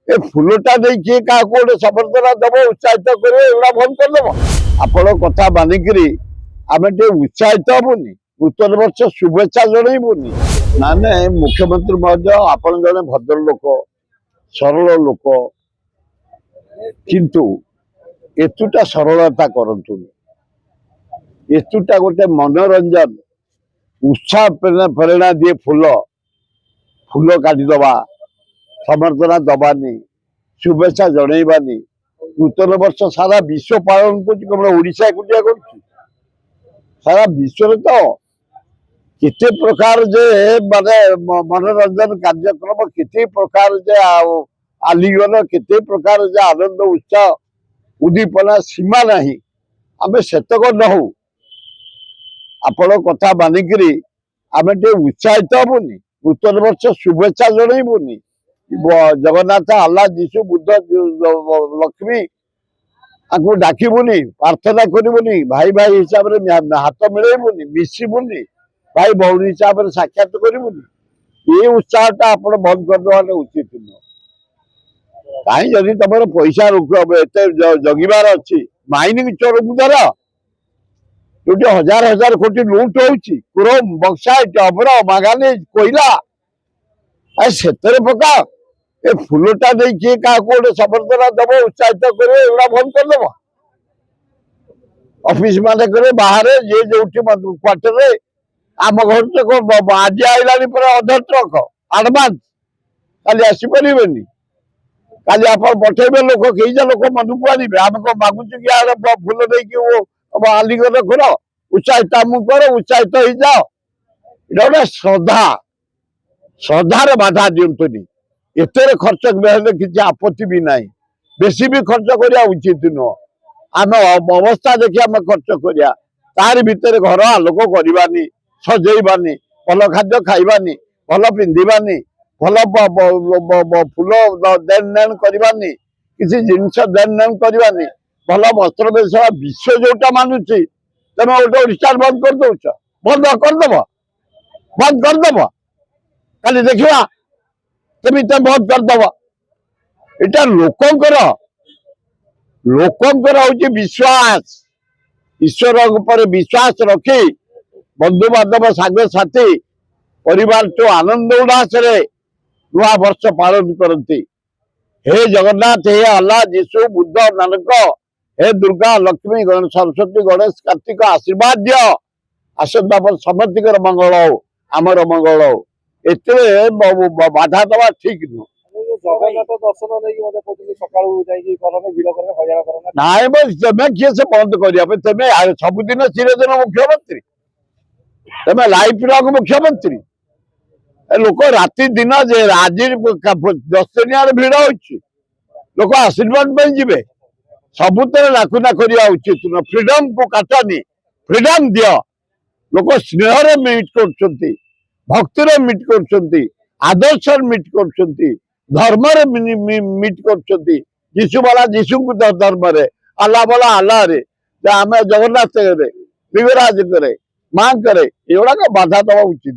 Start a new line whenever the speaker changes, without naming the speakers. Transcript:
ए फुलटा नहीं किए क्या गोटे समर्थना दब उत्साहित करे एगुड़ा बंद करदेव आपण कथा मानिकी आम टे उत्साहित हबुनि नूतन वर्ष शुभेच्छा जनइबुनि ना ना मुख्यमंत्री महोदय आपण जड़े भद्र लोक सरल लोक किंतु एतुटा सरलता करतुनि एतुटा गोटे मनोरंजन उत्साह प्रेरणा दिए फूल फूल काटिदबा समर्थना दबानी शुभेच्छा जनइबानी नूतन वर्ष सारा विश्व पालन करशा एकुटिया कर सारा विश्व तो केते प्रकार जे माने मनोरंजन कार्यक्रम केते प्रकार जे आलिंगन केते प्रकार जे आनंद उत्साह उद्दीपना सीमा नहीं आमे सेतक नहु आपण कथा मानिकी आमे टे उत्साहित हबुनि नूतन वर्ष शुभेच्छा जनइबुनि जगन्नाथ आल्ला जीशु बुद्ध लक्ष्मी आपको डाकबुनि प्रार्थना करबुनि भाई भाई हिसाब से हाथ मिलेबुनि मिसबुनि भाई भौणी हिसाब से साक्षात करबुनि ये उत्साहटा आप बंद करदे उचित नुह कहीं जदि तुम पैसा एत जगिबार अच्छी माइनिंग चोर धर जो हजार हजार कोटी लुट होम बक्साइट अभ्र मांगानीज कोईला से पका ए फुलटा नहीं किए क्या गोटे समर्थना दब उत्साहित करे एगुड़ा बंद करदेव ऑफिस मान बाहर ये जो क्वार्टर आम घर तो आज आईला अधा ट्रक आडवांस काली आसपारे काली आप पठेबे लोक कई लोक मन को आने आम कौन मागुचु कि फुल नहीं आलिंगन कर उत्साहित आमको कर उत्साहित हो जाओ ये गोटे श्रद्धा श्रद्धार बाधा दिंतुनि एत खर्च किसी आपत्ति भी ना बेसी भी खर्च करवा उचित नुह आम अवस्था देखिए आम खर्च करा तार भितर घर आलोक करवानी सजेबानी भल खाद्य खाइबानी भल पिंधानी भल फूल देन नेन करवानी किसी जिनस देन नेन करवानी भल वस्त्र बेशा विश्व जोटा मानुची तुम गोटे ओडिशा बंद कर दौच बंद करदेव खाली देखा तुम बंद करदब इटा लोकंकर हूँ विश्वास ईश्वर पर विश्वास रखी बंधु बांधव साग साथी परिवार तो आनंद उल्लास नुआ वर्ष पालन करती हे जगन्नाथ हे अल्लाह जीशु बुद्ध नानक हे दुर्गा लक्ष्मी सरस्वती गणेश कार्तिक आशीर्वाद दियो आसंता पर समस्तर मंगल हो आमर मंगल हो एत बाधा दवा ठीक नुह तुम्हें किए से बंद कर तुम्हें सबुदिन चिरदिन मुख्यमंत्री तुम्हें लाइफ लॉन्ग मुख्यमंत्री लोक राति दिन जे आज 10 दिन भिड़ हो लोक आशीर्वाद जी सबुतर नाकुना करवा उचित न फ्रीडम को काटनी फ्रीडम दियो लोक स्नेह मिट कर भक्तिर मिट कर आदर्श मिट कर धर्म मिट कर जीशु वाला जीशु को धर्म अल्लाह वाला अल्लाह रे आम जगन्नाथ करे लिंगराज करे मां करे एगुड़ा बाधा दवा उचित।